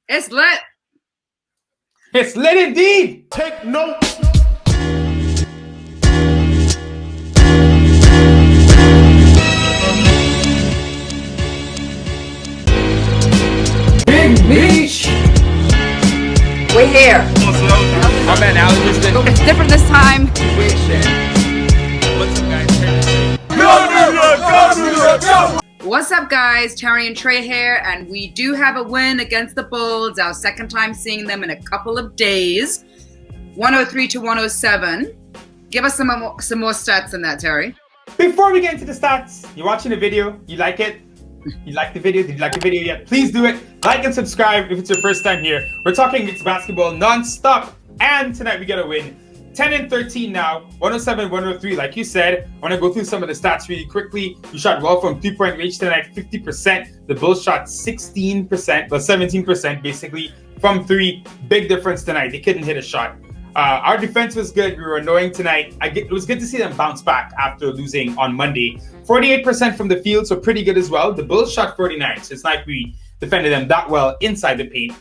It's lit. It's lit indeed. Take note. Big Beach. We're here. My man Alan just did. It's different this time. What's up, guys? Go! What's up, guys? Terry and Trey here, and we do have a win against the Bulls. Our second time seeing them in a couple of days. 103 to 107. Give us some more stats than that, Terry. Before we get into the stats, you're watching the video, you like it? You like the video? Did you like the video yet? Please do it. Like and subscribe if it's your first time here. We're talking Knicks basketball non-stop, and tonight we got a win. 10 and 13 now, 107, 103. Like you said, I want to go through some of the stats really quickly. You shot well from three-point range tonight, 50%. The Bulls shot 16%, well, 17% basically from three. Big difference tonight. They couldn't hit a shot. Our defense was good. We were annoying tonight. It was good to see them bounce back after losing on Monday. 48% from the field, so pretty good as well. The Bulls shot 49, so it's like we defended them that well inside the paint.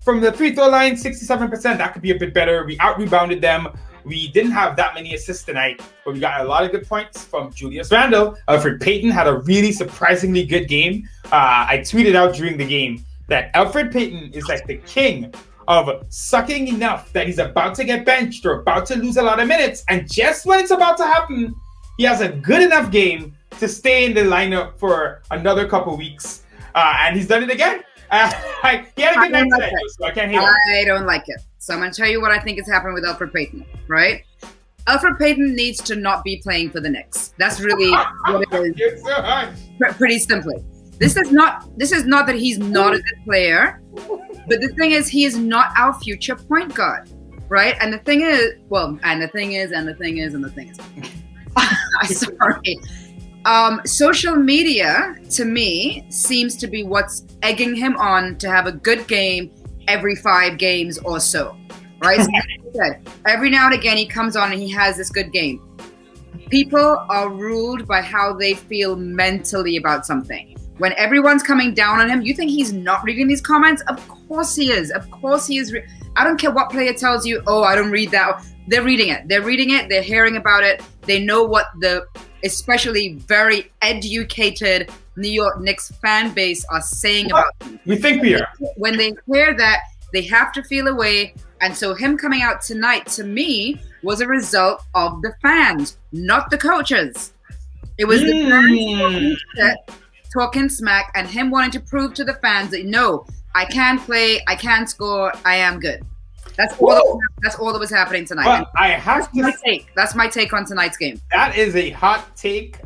From the free throw line, 67%. That could be a bit better. We out-rebounded them. We didn't have that many assists tonight, but we got a lot of good points from Julius Randle. Alfred Payton had a really surprisingly good game. I tweeted out during the game that Alfred Payton is like the king of sucking enough that he's about to get benched or about to lose a lot of minutes, and just when it's about to happen, he has a good enough game to stay in the lineup for another couple weeks, and he's done it again. He had a good night today, so I can't hate him. I don't like it. So I'm going to tell you what I think is happening with Alfred Payton, right? Alfred Payton needs to not be playing for the Knicks. That's really what it is. Pretty simply. This is not that he's not a good player, but the thing is, he is not our future point guard, right? And the thing is, I'm sorry. Social media, to me, seems to be what's egging him on to have a good game every 5 games or so, right? So like I said, every now and again, he comes on and he has this good game. People are ruled by how they feel mentally about something. When everyone's coming down on him, you think he's not reading these comments? Of course he is. Of course he is. I don't care what player tells you, oh, I don't read that. They're reading it. They're reading it. They're hearing about it. They know what the especially very educated New York Knicks fan base are saying about him. We think we are. When they hear that, they have to feel a way. And so him coming out tonight, to me, was a result of the fans, not the coaches. It was the fans talking smack and him wanting to prove to the fans that, no, I can play, I can score, I am good. That's all that was happening tonight. Well, that's my take on tonight's game. That is a hot take.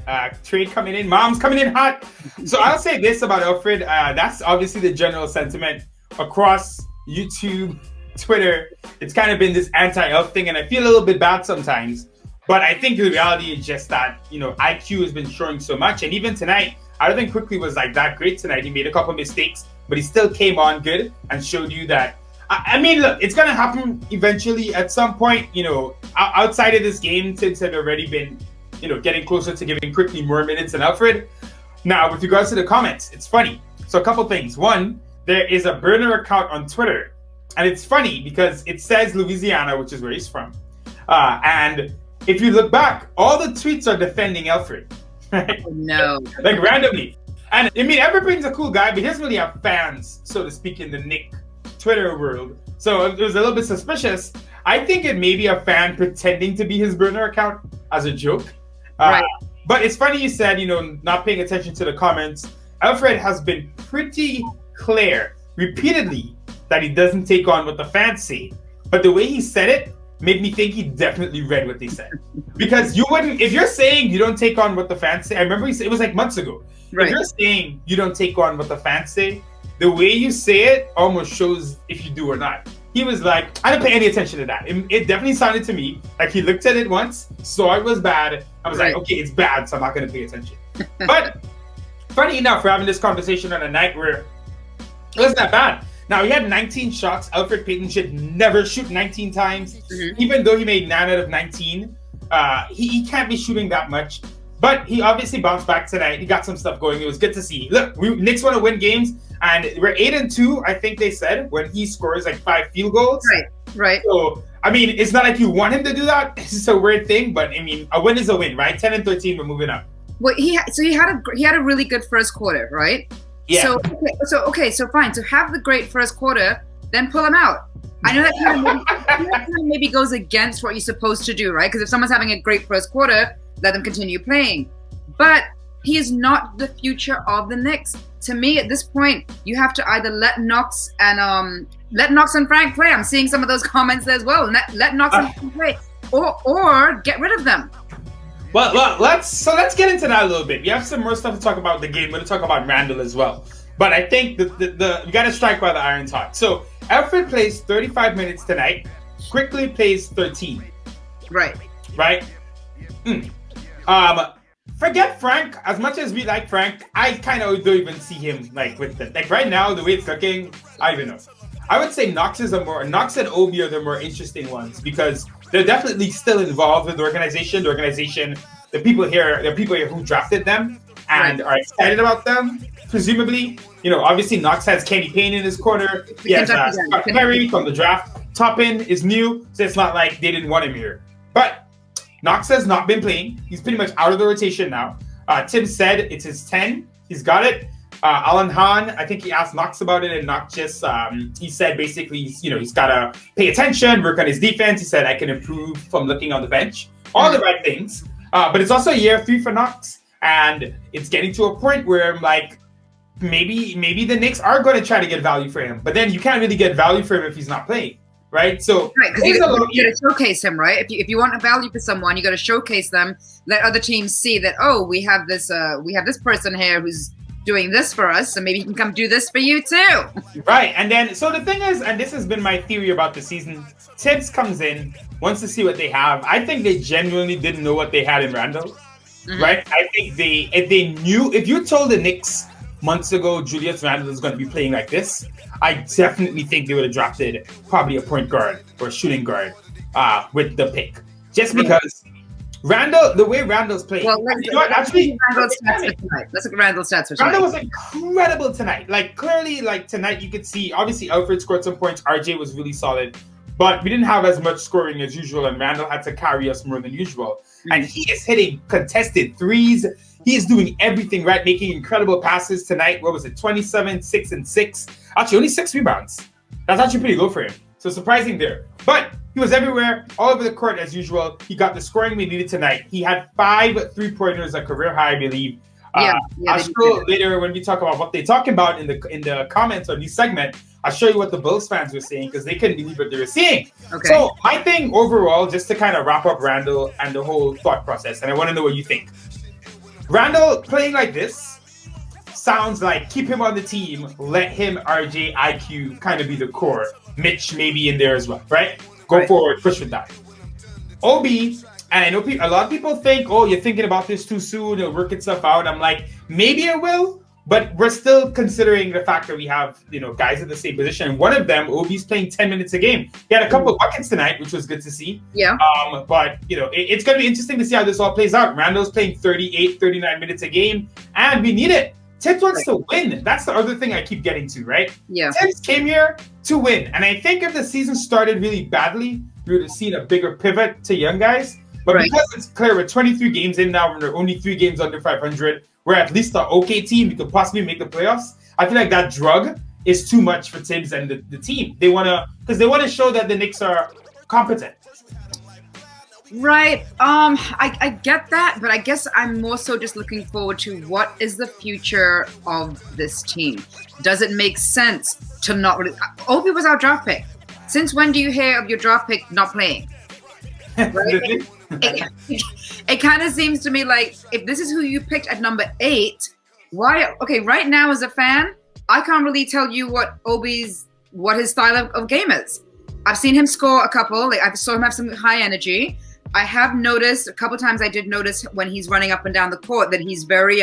Trade coming in. Mom's coming in hot. So I'll say this about Alfred. That's obviously the general sentiment across YouTube, Twitter. It's kind of been this anti-Elf thing, and I feel a little bit bad sometimes. But I think the reality is just that, IQ has been showing so much. And even tonight, I don't think Quickly was like that great tonight. He made a couple mistakes, but he still came on good and showed you that. I mean, look, it's going to happen eventually at some point. Outside of this game, Thibs had already been, getting closer to giving Quickly more minutes than Alfred. Now, with regards to the comments, it's funny. So a couple things. One, there is a burner account on Twitter, and it's funny because it says Louisiana, which is where he's from. And if you look back, all the tweets are defending Alfred. Right? No. Like randomly. And I mean, everybody's a cool guy, but he doesn't really have fans, so to speak, in the Knick Twitter world. So it was a little bit suspicious. I think it may be a fan pretending to be his burner account as a joke. Right. But it's funny you said, not paying attention to the comments. Alfred has been pretty clear repeatedly that he doesn't take on what the fans say. But the way he said it made me think he definitely read what they said. Because you wouldn't, if you're saying you don't take on what the fans say, I remember it was like months ago. Right. If you're saying you don't take on what the fans say, the way you say it almost shows if you do or not. He was like, I didn't pay any attention to that. It definitely sounded to me like he looked at it once, saw it was bad. I was like, okay, it's bad, so I'm not going to pay attention. But funny enough, we're having this conversation on a night where it wasn't that bad. Now, he had 19 shots. Alfred Payton should never shoot 19 times. Mm-hmm. Even though he made 9 out of 19, he can't be shooting that much. But he obviously bounced back tonight. He got some stuff going. It was good to see. Look, Knicks want to win games, and we're 8-2. I think they said when he scores like 5 field goals. Right. So I mean, it's not like you want him to do that. It's just a weird thing, but I mean, a win is a win, right? 10-13, we're moving up. Well, he had a really good first quarter, right? Yeah. So fine. So have the great first quarter, then pull him out. I know that kind of maybe goes against what you're supposed to do, right? Because if someone's having a great first quarter, let them continue playing. But he is not the future of the Knicks. To me, at this point, you have to either let Knox and Frank play. I'm seeing some of those comments there as well. Let Knox and Frank play, or get rid of them. Well, let's get into that a little bit. We have some more stuff to talk about the game. We're going to talk about Randle as well. But I think the you got to strike while the iron's hot. So Alfred plays 35 minutes tonight. Quickly plays 13. Right. Forget Frank. As much as we like Frank, I kind of don't even see him like with the like right now the way it's looking. I don't even know. I would say Knox and Obi are the more interesting ones because they're definitely still involved with the organization. The people here who drafted them and are excited about them. Presumably, obviously Knox has Kenny Payne in his corner. He has Scott Perry from the draft. Toppin is new, so it's not like they didn't want him here. But Knox has not been playing. He's pretty much out of the rotation now. Thibs said it's his 10. He's got it. Alan Hahn, I think he asked Knox about it, and Knox just he said basically he's got to pay attention, work on his defense. He said I can improve from looking on the bench. All the right things. But it's also year 3 for Knox, and it's getting to a point where I'm like, maybe the Knicks are going to try to get value for him, but then you can't really get value for him if he's not playing. Right, so because you got to showcase him, right? If you want a value for someone, you got to showcase them. Let other teams see that we have this person here who's doing this for us, so maybe he can come do this for you too. Right, and then so the thing is, and this has been my theory about the season. Thibs comes in, wants to see what they have. I think they genuinely didn't know what they had in Randle, right? I think if you told the Knicks months ago Julius Randle is going to be playing like this, I definitely think they would have drafted probably a point guard or a shooting guard with the pick. Just because Randle, the way Randle's playing. Well, let's look at Randle's stats for tonight. Randle was incredible tonight. Like, clearly, tonight you could see, obviously, Alfred scored some points. RJ was really solid. But we didn't have as much scoring as usual, and Randle had to carry us more than usual. And he is hitting contested threes. He is doing everything right, making incredible passes tonight. What was it? 27, 6, and 6. Actually, only 6 rebounds. That's actually pretty low for him. So surprising there. But he was everywhere, all over the court as usual. He got the scoring we needed tonight. He had 5 3-pointers, a career high, I believe. I'll show later when we talk about what they're talking about in the comments on this segment. I'll show you what the Bulls fans were saying because they couldn't believe what they were seeing. Okay. So my thing overall, just to kind of wrap up Randle and the whole thought process, and I want to know what you think. Randle playing like this sounds like keep him on the team, let him RJ IQ kind of be the core. Mitch maybe in there as well, right? Go forward, push with that. Obi, and I know a lot of people think, you're thinking about this too soon, it'll work itself out. I'm like, maybe it will, but we're still considering the fact that we have, guys in the same position. And one of them, Obi's playing 10 minutes a game. He had a couple of buckets tonight, which was good to see. Yeah. But, it's going to be interesting to see how this all plays out. Randle's playing 38, 39 minutes a game, and we need it. Thibs wants to win. That's the other thing I keep getting to, right? Yeah. Thibs came here to win. And I think if the season started really badly, we would have seen a bigger pivot to young guys. But because it's clear we're 23 games in now, we're only 3 games under 500, we're at least an okay team. We could possibly make the playoffs. I feel like that drug is too much for Thibs and the team. They want to show that the Knicks are competent. Right. I get that, but I guess I'm more so just looking forward to what is the future of this team. Does it make sense to not really... Obi was our draft pick. Since when do you hear of your draft pick not playing? Right? It kind of seems to me like if this is who you picked at number 8, why? Okay, right now as a fan, I can't really tell you what his style of game is. I've seen him score a couple. I saw him have some high energy. I have noticed a couple times. I did notice when he's running up and down the court that he's very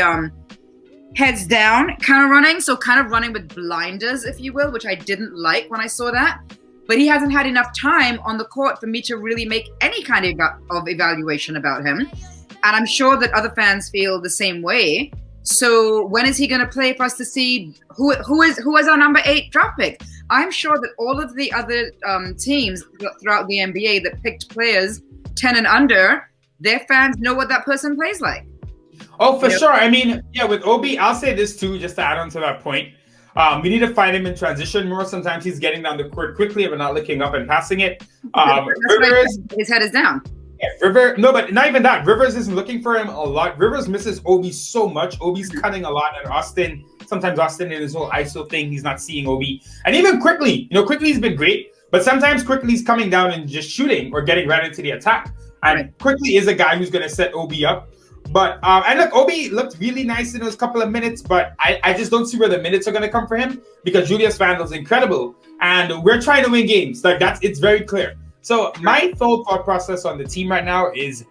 heads down kind of running. So kind of running with blinders, if you will, which I didn't like when I saw that. But he hasn't had enough time on the court for me to really make any kind of evaluation about him. And I'm sure that other fans feel the same way. So when is he going to play for us to see who is our number 8 draft pick? I'm sure that all of the other teams throughout the NBA that picked players 10 and under, their fans know what that person plays like. Oh, for sure. I mean, yeah, with Obi, I'll say this too, just to add on to that point. We need to find him in transition more. Sometimes he's getting down the court quickly but not looking up and passing it. Rivers, his head is down. Yeah, but not even that. Rivers is looking for him a lot. Rivers misses Obi so much. Obi's cutting a lot, and sometimes Austin in his whole ISO thing, he's not seeing Obi. And even Quickly, Quickly's been great, but sometimes Quickly's coming down and just shooting or getting right into the attack. And Quickly is a guy who's going to set Obi up. But and look, Obi looked really nice in those couple of minutes, but I just don't see where the minutes are going to come for him because Julius Randle's incredible, and we're trying to win games. Like it's very clear. So my thought process on the team right now is,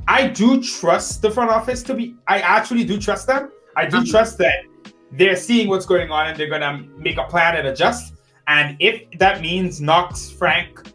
I do trust the front office I actually do trust them. I do trust that they're seeing what's going on and they're going to make a plan and adjust. And if that means Knox, Frank,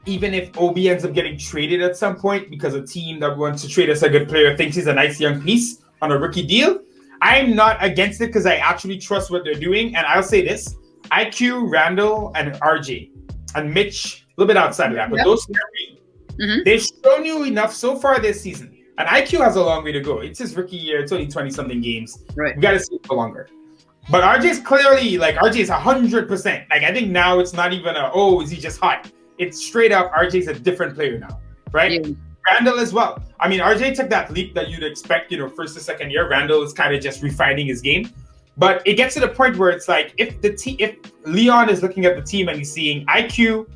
even if Obi ends up getting traded at some point because a team that wants to trade us a good player thinks he's a nice young piece on a rookie deal, I'm not against it because I actually trust what they're doing. And I'll say this, IQ, Randle, and RJ, and Mitch, a little bit outside of that, but those three, they've shown you enough so far this season. And IQ has a long way to go. It's his rookie year. It's only 20-something games. Right. We got to see it for longer. But RJ's clearly, RJ's 100%. I think now it's not even is he just hot? It's straight up, RJ's a different player now, right? Yeah. Randle as well. I mean, RJ took that leap that you'd expect, first to second year. Randle is kind of just refining his game. But it gets to the point where it's like, if Leon is looking at the team and he's seeing IQ,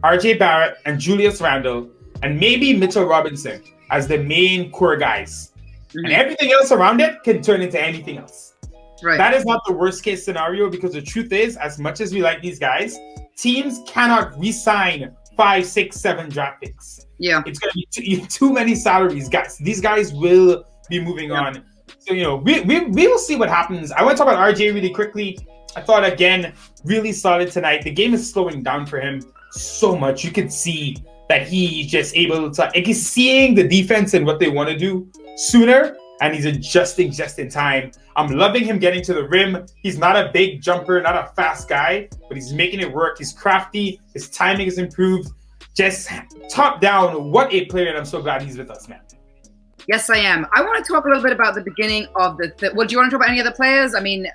RJ Barrett, and Julius Randle, and maybe Mitchell Robinson as the main core guys, and everything else around it can turn into anything else. Right. That is not the worst case scenario, because the truth is, as much as we like these guys, teams cannot re-sign 5, 6, 7 draft picks. Yeah. It's going to be too many salaries, guys. These guys will be moving on. So, we will see what happens. I want to talk about RJ really quickly. I thought, again, really solid tonight. The game is slowing down for him so much. You can see that he's just able to, he's seeing the defense and what they want to do sooner, and he's adjusting just in time. I'm loving him getting to the rim. He's not a big jumper, not a fast guy, but he's making it work. He's crafty. His timing is improved. Just top down, what a player, and I'm so glad he's with us, man. Yes, I am. I want to talk a little bit about the beginning of the... Well, do you want to talk about any other players? I mean,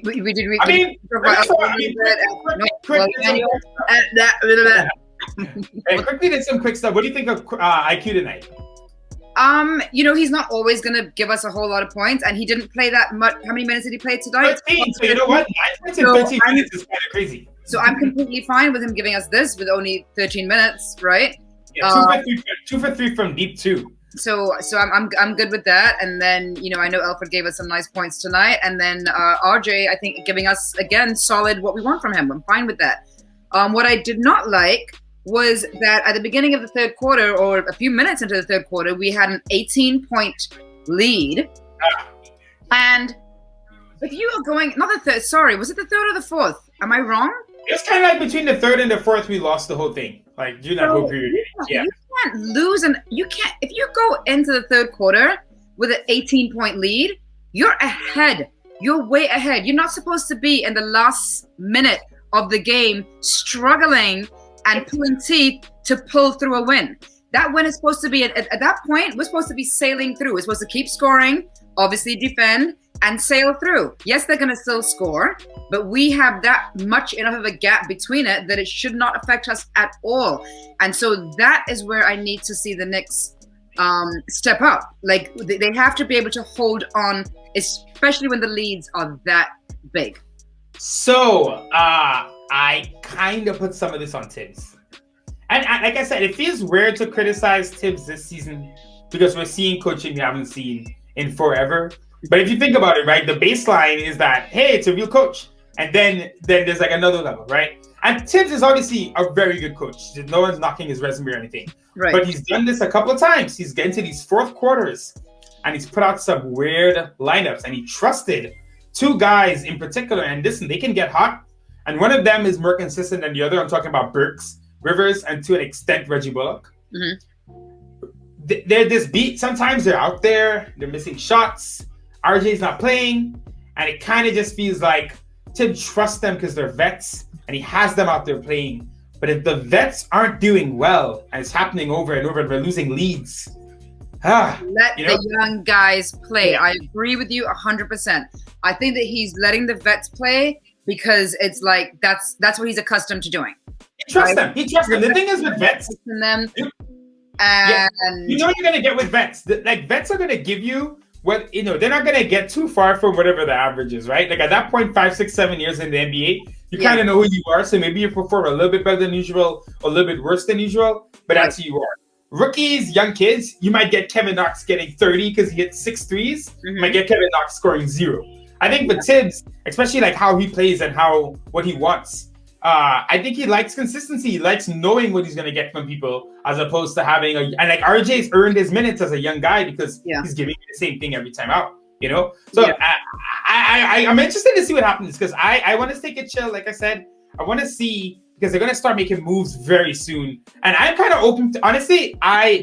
Quickly did some quick stuff. What do you think of IQ tonight? He's not always going to give us a whole lot of points, and he didn't play that much. How many minutes did he play tonight? 13. So you know what? 9 points in 13 minutes is kind of crazy. So I'm completely fine with him giving us this with only 13 minutes, right? Yeah, 2 for 3 from deep too. So I'm good with that. And then, I know Alfred gave us some nice points tonight. And then RJ, I think, giving us, again, solid what we want from him. I'm fine with that. What I did not like was that at the beginning of the third quarter, or a few minutes into the third quarter, we had an 18-point lead. And if you are going, not the third, sorry, was it the third or the fourth? Am I wrong? It was kind of like between the third and the fourth, we lost the whole thing. During that whole period. Yeah. You can't lose, and you can't, if you go into the third quarter with an 18-point lead, you're ahead. You're way ahead. You're not supposed to be in the last minute of the game struggling and pulling teeth to pull through a win. That win is supposed to be, at that point, we're supposed to be sailing through. We're supposed to keep scoring, obviously defend, and sail through. Yes, they're going to still score, but we have that much enough of a gap between it that it should not affect us at all. And so that is where I need to see the Knicks step up. They have to be able to hold on, especially when the leads are that big. So I kind of put some of this on Thibs. And like I said, it feels weird to criticize Thibs this season because we're seeing coaching we haven't seen in forever. But if you think about it, right, the baseline is that, hey, it's a real coach. And then there's another level, right? And Thibs is obviously a very good coach. No one's knocking his resume or anything. Right. But he's done this a couple of times. He's getting to these fourth quarters and he's put out some weird lineups, and he trusted 2 guys in particular. And listen, they can get hot. And one of them is more consistent than the other. I'm talking about Burks, Rivers, and to an extent, Reggie Bullock. they're this beat. Sometimes they're out there, they're missing shots. RJ's not playing, and it kind of just feels like Tim trusts them because they're vets, and he has them out there playing. But if the vets aren't doing well, and it's happening over and over, and we're losing leads, let the young guys play. Yeah. I agree with you 100%. I think that he's letting the vets play because it's like that's what he's accustomed to doing. He trusts them. He trusts them. The thing is with vets, you know what you're gonna get with vets. Like vets are gonna give you what they're not gonna get too far from whatever the average is, right? Like at that point, 5, 6, 7 years in the NBA, you kind of know who you are. So maybe you perform a little bit better than usual, a little bit worse than usual, but that's who you are. Rookies, young kids, you might get Kevin Knox getting 30 because he hit 6 threes. You might get Kevin Knox scoring 0. I think with Thibs, especially like how he plays and what he wants, I think he likes consistency. He likes knowing what he's going to get from people as opposed to having and like RJ's earned his minutes as a young guy because he's giving the same thing every time out, So I'm interested to see what happens because I want to take it chill. Like I said, I want to see because they're going to start making moves very soon. And I'm kind of open to, honestly,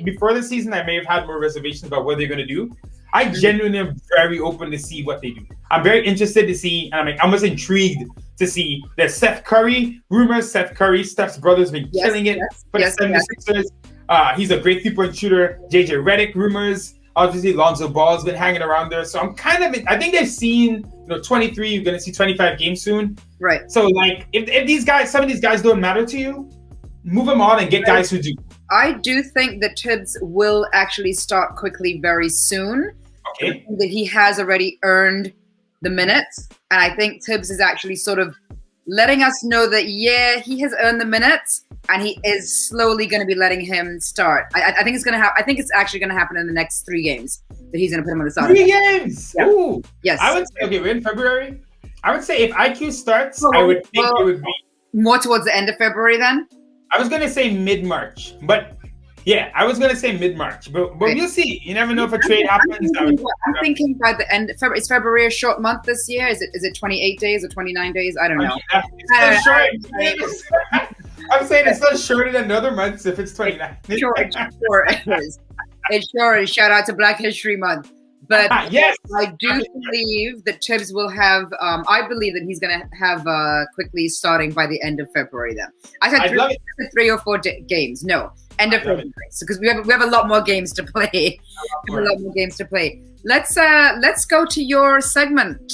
before the season, I may have had more reservations about what they're going to do. I genuinely am very open to see what they do. I'm very interested to see, and I'm almost intrigued to see that Steph Curry, Steph's brother's been killing it for the 76ers. He's a great 3-point shooter. JJ Redick rumors. Obviously, Lonzo Ball's been hanging around there. So I'm I think they've seen, 23, you're going to see 25 games soon. Right. So like, if these guys, some of these guys don't matter to you, move them on and get guys who do. I do think that Thibs will actually start quickly very soon. Okay. That he has already earned the minutes. And I think Thibs is actually sort of letting us know that, he has earned the minutes and he is slowly going to be letting him start. I think it's going to happen. I think it's actually going to happen in the next 3 games that he's going to put him on the side. 3 games? Yeah. Ooh. Yes. I would say, we're in February. I would say if IQ starts, I would think it would be more towards the end of February then? I was going to say mid-March, but I was going to say mid-March, but we'll see. You never know if a trade happens. I'm thinking by the end of February. Is February a short month this year? Is it 28 days or 29 days? I don't know. It's still short. I'm saying it's still shorter than other months if it's 29. Sure it is. It sure is. Shout out to Black History Month. But yes, I do believe that Thibs will have, I believe that he's going to have quickly starting by the end of February then. I said 3 or 4 games. No, end of February. Because we have a lot more games to play. Let's go to your segment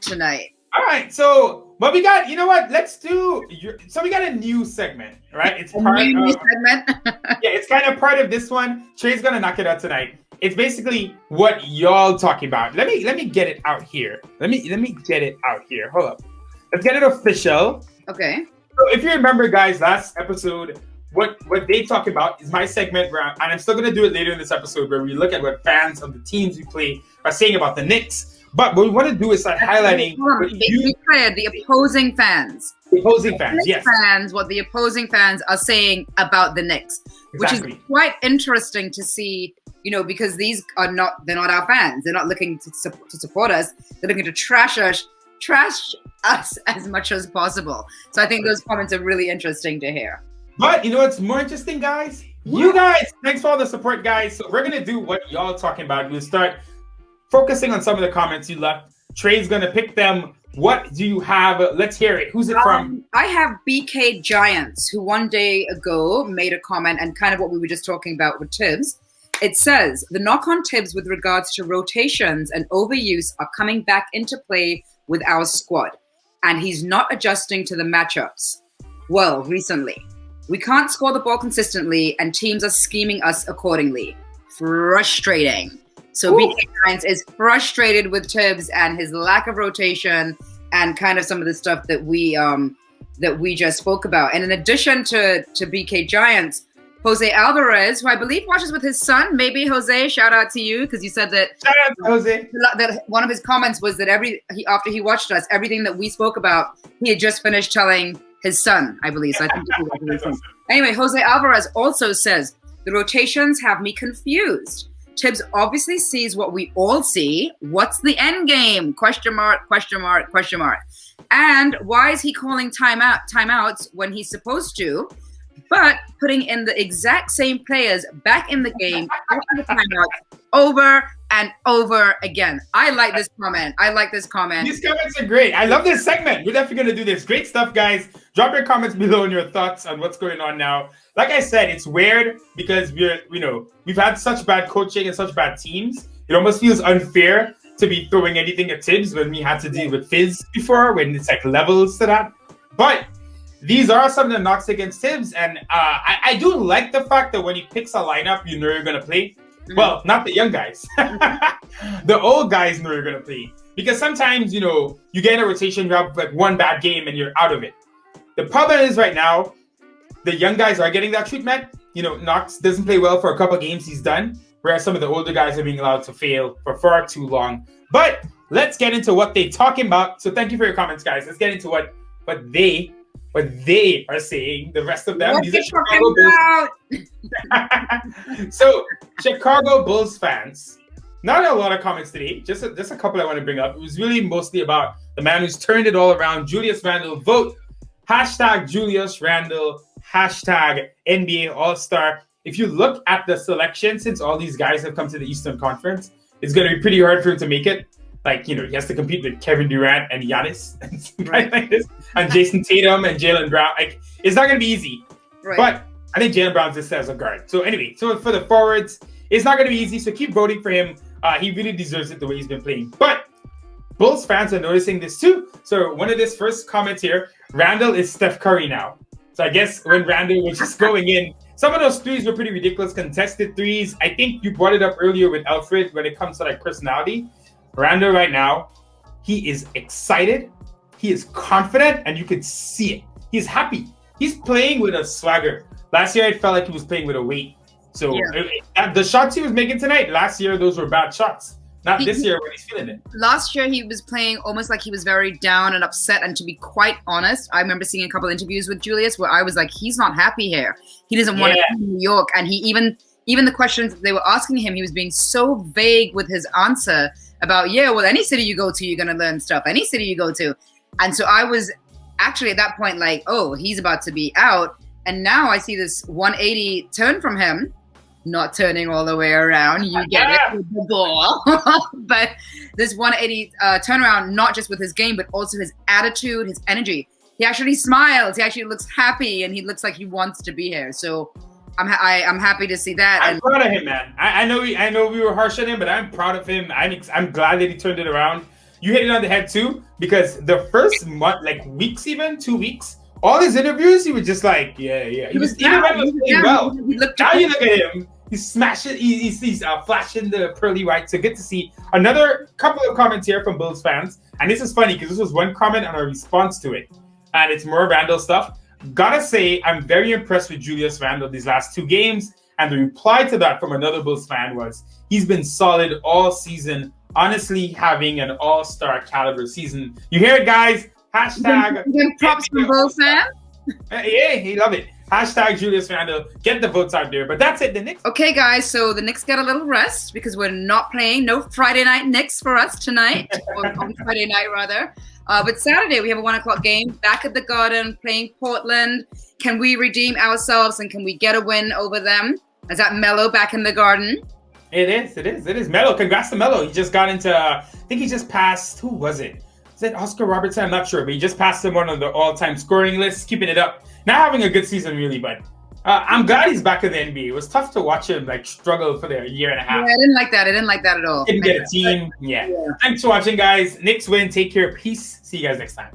tonight. All right. So what we got, let's do, so we got a new segment, right? It's part of segment. It's kind of part of this one. Trey's going to knock it out tonight. It's basically what y'all talking about. Let me get it out here. Let me get it out here. Hold up. Let's get it official. Okay. So if you remember, guys, last episode, what they talk about is my segment where, and I'm still gonna do it later in this episode, where we look at what fans of the teams we play are saying about the Knicks. But what we want to do is start highlighting the opposing fans. The opposing fans, yes. What the opposing fans are saying about the Knicks, which is quite interesting to see. Because these they're not our fans. They're not looking to support us. They're looking to trash us as much as possible. So I think those comments are really interesting to hear. But what's more interesting, guys? You guys, thanks for all the support, guys. So we're going to do what y'all talking about. We'll start focusing on some of the comments you left. Trey's going to pick them. What do you have? Let's hear it. Who's it from? I have BK Giants, who one day ago made a comment and kind of what we were just talking about with Thibs. It says, the knock on Thibs with regards to rotations and overuse are coming back into play with our squad, and he's not adjusting to the matchups. Well, recently. We can't score the ball consistently, and teams are scheming us accordingly. Frustrating. So BK Giants is frustrated with Thibs and his lack of rotation and kind of some of the stuff that we just spoke about. And in addition to BK Giants, Jose Alvarez, who I believe watches with his son. Maybe Jose, shout out to you, because you said that. Shout out to Jose. That one of his comments was that after he watched us, everything that we spoke about, he had just finished telling his son, I believe. So I think he was his son. Anyway, Jose Alvarez also says, the rotations have me confused. Thibs obviously sees what we all see. What's the end game? Question mark. And why is he calling timeouts when he's supposed to? but putting in the exact same players back in the game after the timeouts over and over again. I like this comment. These comments are great. I love this segment. We're definitely going to do this. Great stuff, guys. Drop your comments below on your thoughts on what's going on now. Like I said, it's weird because we've had such bad coaching and such bad teams. It almost feels unfair to be throwing anything at Thibs when we had to deal with Fizz before, when it's like levels to that. But these are some of the knocks against Thibs, and I do like the fact that when he picks a lineup, you know you're going to play. Well, not the young guys. The old guys know you're going to play. Because sometimes, you get in a rotation, you have like one bad game and you're out of it. The problem is right now, the young guys are getting that treatment. Knox doesn't play well for a couple of games, he's done. Whereas some of the older guys are being allowed to fail for far too long. But let's get into what they're talking about. So thank you for your comments, guys. Let's get into what they are saying. The rest of them. What these are Chicago Bulls. So Chicago Bulls fans. Not a lot of comments today. Just a couple I want to bring up. It was really mostly about the man who's turned it all around. Julius Randle. Vote. #Julius Randle. #NBA All-Star. If you look at the selection, since all these guys have come to the Eastern Conference, it's going to be pretty hard for him to make it. Like, he has to compete with Kevin Durant and Giannis and guys like this, and Jason Tatum and Jaylen Brown. Like, it's not going to be easy. Right. But I think Jaylen Brown's just as a guard. So anyway, so for the forwards, it's not going to be easy. So keep voting for him. He really deserves it the way he's been playing. But Bulls fans are noticing this too. So one of this first comments here, Randle is Steph Curry now. So I guess when Randle was just going in, some of those threes were pretty ridiculous, contested threes. I think you brought it up earlier with Alfred when it comes to like personality. Randle right now, he is excited, he is confident, and you can see it. He's happy. He's playing with a swagger. Last year, I felt like he was playing with a weight. So the shots he was making tonight, last year, those were bad shots. Not this year when he's feeling it. Last year, he was playing almost like he was very down and upset. And to be quite honest, I remember seeing a couple interviews with Julius where I was like, he's not happy here. He doesn't want to be in New York. And he even the questions that they were asking him, he was being so vague with his answer about, any city you go to, you're going to learn stuff. Any city you go to. And so I was actually at that point like, oh, he's about to be out. And now I see this 180 turn from him. Not turning all the way around, you get it with the ball. But this 180 turnaround, not just with his game, but also his attitude, his energy. He actually smiles. He actually looks happy, and he looks like he wants to be here. So I'm happy to see that. I'm proud of him, man. I know we were harsh on him, but I'm proud of him. I'm glad that he turned it around. You hit it on the head too, because the first month, like weeks, even 2 weeks, all his interviews, he was just like, He was playing well. Now you look at him. He's smashing. He's flashing the pearly white. So good to see. Another couple of comments here from Bulls fans, and this is funny because this was one comment and a response to it, and it's more Randle stuff. Gotta say, I'm very impressed with Julius Randle these last 2 games, and the reply to that from another Bulls fan was, he's been solid all season. Honestly, having an all-star caliber season. You hear it, guys? Props from Bulls fans. Yeah, he love it. #Julius Randle. Get the votes out there. But that's it. The Knicks. Okay, guys. So the Knicks get a little rest because we're not playing. No Friday night Knicks for us tonight. Or on Friday night, rather. But Saturday, we have a 1 o'clock game back at the Garden playing Portland. Can we redeem ourselves and can we get a win over them? Is that Melo back in the Garden? It is. Melo. Congrats to Melo. He just got into, I think he just passed, who was it? Is it Oscar Robertson? I'm not sure, but he just passed him on the all-time scoring list, keeping it up. Not having a good season, really, but I'm glad he's back in the NBA. It was tough to watch him struggle for the year and a half. Yeah, I didn't like that at all. Didn't get a team. Yeah. Thanks for watching, guys. Knicks win. Take care. Peace. See you guys next time.